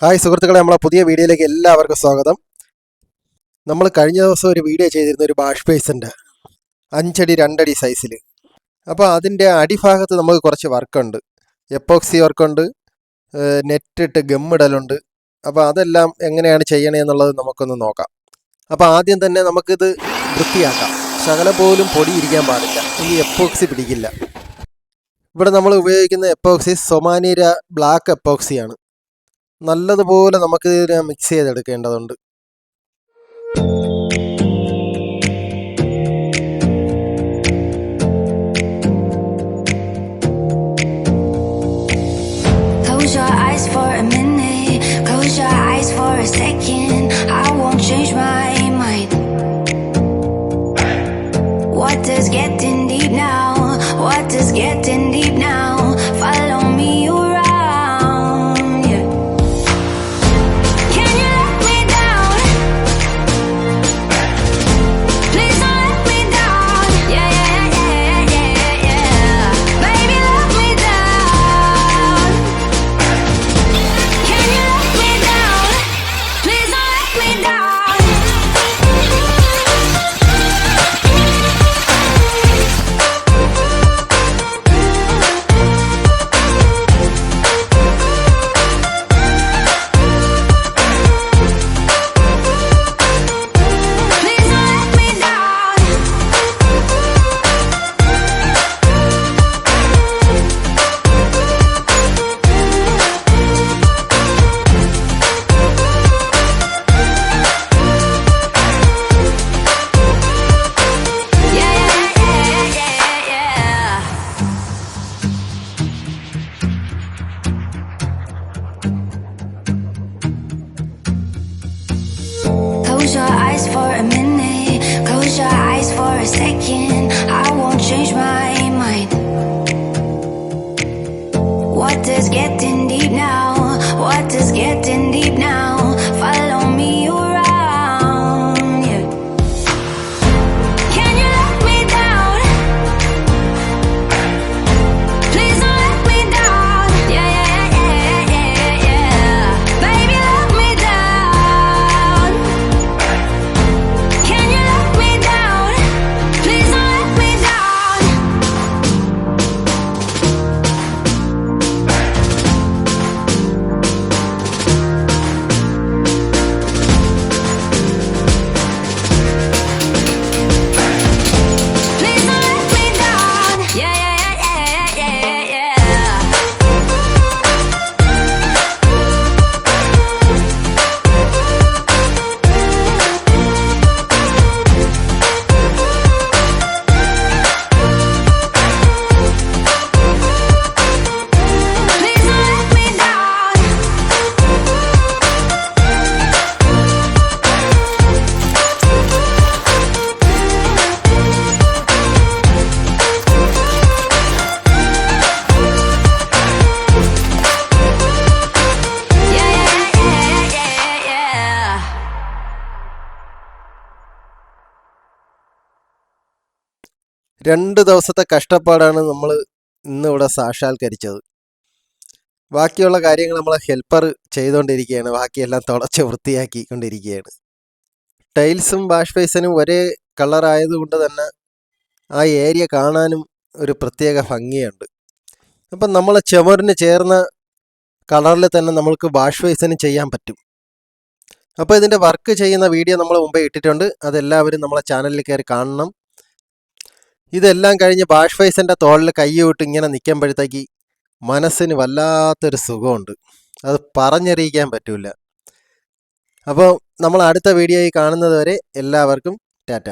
Hi സുഹൃത്തുക്കളെ, നമ്മളെ പുതിയ വീഡിയോയിലേക്ക് എല്ലാവർക്കും സ്വാഗതം. നമ്മൾ കഴിഞ്ഞ ദിവസം ഒരു വീഡിയോ ചെയ്തിരുന്ന ഒരു വാഷ് ബേസിൻ്റെ 5 അടി 2 അടി സൈസിൽ. അപ്പോൾ അതിൻ്റെ അടിഭാഗത്ത് നമുക്ക് കുറച്ച് വർക്കുണ്ട്, എപ്പോക്സി വർക്കുണ്ട്, നെറ്റിട്ട് ഗമ്മിടലുണ്ട്. അപ്പോൾ അതെല്ലാം എങ്ങനെയാണ് ചെയ്യണമെന്നുള്ളത് നമുക്കൊന്ന് നോക്കാം. അപ്പോൾ ആദ്യം തന്നെ നമുക്കിത് വൃത്തിയാക്കാം. ശകലം പോലും പൊടി ഇരിക്കാൻ പാടില്ല, ഈ എപ്പോക്സി പിടിക്കില്ല. ഇവിടെ നമ്മൾ ഉപയോഗിക്കുന്ന എപ്പോക്സി സൊമാനിര ബ്ലാക്ക് എപ്പോക്സിയാണ്. നല്ലതുപോലെ നമുക്ക് ഇതിനെ mix ചെയ്തെടുക്കേണ്ടതുണ്ട്. Close your eyes for a minute, close your eyes for a second. I won't change my mind. What does getting deep now? What does getting deep now? Follow me around, yeah. Can you let me down? Please don't let me down. Yeah, yeah, yeah, yeah, yeah. Baby, let me down. Can you let me down? Please don't let me down. Please don't let me down. Yeah, yeah, yeah, yeah, yeah. Close your eyes for a minute, close your eyes for a second. I won't change my mind. What does getting deep now? What does getting deep now? Follow me around, yeah. Can you let me down? Please don't let me down. Yeah, yeah, yeah, yeah, yeah. Baby, let me down. Can you let me down? Please don't let me down. Please don't let me down. Yeah, yeah, yeah, yeah, yeah, yeah. Please don't let me down. Yeah, yeah, yeah, yeah, yeah. രണ്ട് ദിവസത്തെ കഷ്ടപ്പാടാണ് നമ്മൾ ഇന്നിവിടെ സാക്ഷാത്കരിച്ചത്. ബാക്കിയുള്ള കാര്യങ്ങൾ നമ്മളെ helper ചെയ്തുകൊണ്ടിരിക്കുകയാണ്, ബാക്കിയെല്ലാം തുടച്ച് വൃത്തിയാക്കിക്കൊണ്ടിരിക്കുകയാണ്. ടൈൽസും വാഷ് ബേസിനും ഒരേ കളറായതുകൊണ്ട് തന്നെ ആ ഏരിയ കാണാനും ഒരു പ്രത്യേക ഭംഗിയുണ്ട്. അപ്പം നമ്മൾ ചുമരിന് ചേർന്ന കളറിൽ തന്നെ നമുക്ക് വാഷ് ബേസിനും ചെയ്യാൻ പറ്റും. അപ്പോൾ ഇതിൻ്റെ വർക്ക് ചെയ്യുന്ന വീഡിയോ നമ്മൾ മുമ്പേ ഇട്ടിട്ടുണ്ട്, അതെല്ലാവരും നമ്മളെ ചാനലിൽ കയറി കാണണം. ഇതെല്ലാം കഴിഞ്ഞ് വാഷ് ബേസിൻ്റെ തോളിൽ കൈയിട്ട് ഇങ്ങനെ നിൽക്കുമ്പോഴത്തേക്ക് മനസ്സിന് വല്ലാത്തൊരു സുഖമുണ്ട്, അത് പറഞ്ഞറിയിക്കാൻ പറ്റില്ല. അപ്പോൾ നമ്മൾ അടുത്ത വീഡിയോയിൽ കാണുന്നത് വരെ എല്ലാവർക്കും ടാറ്റ.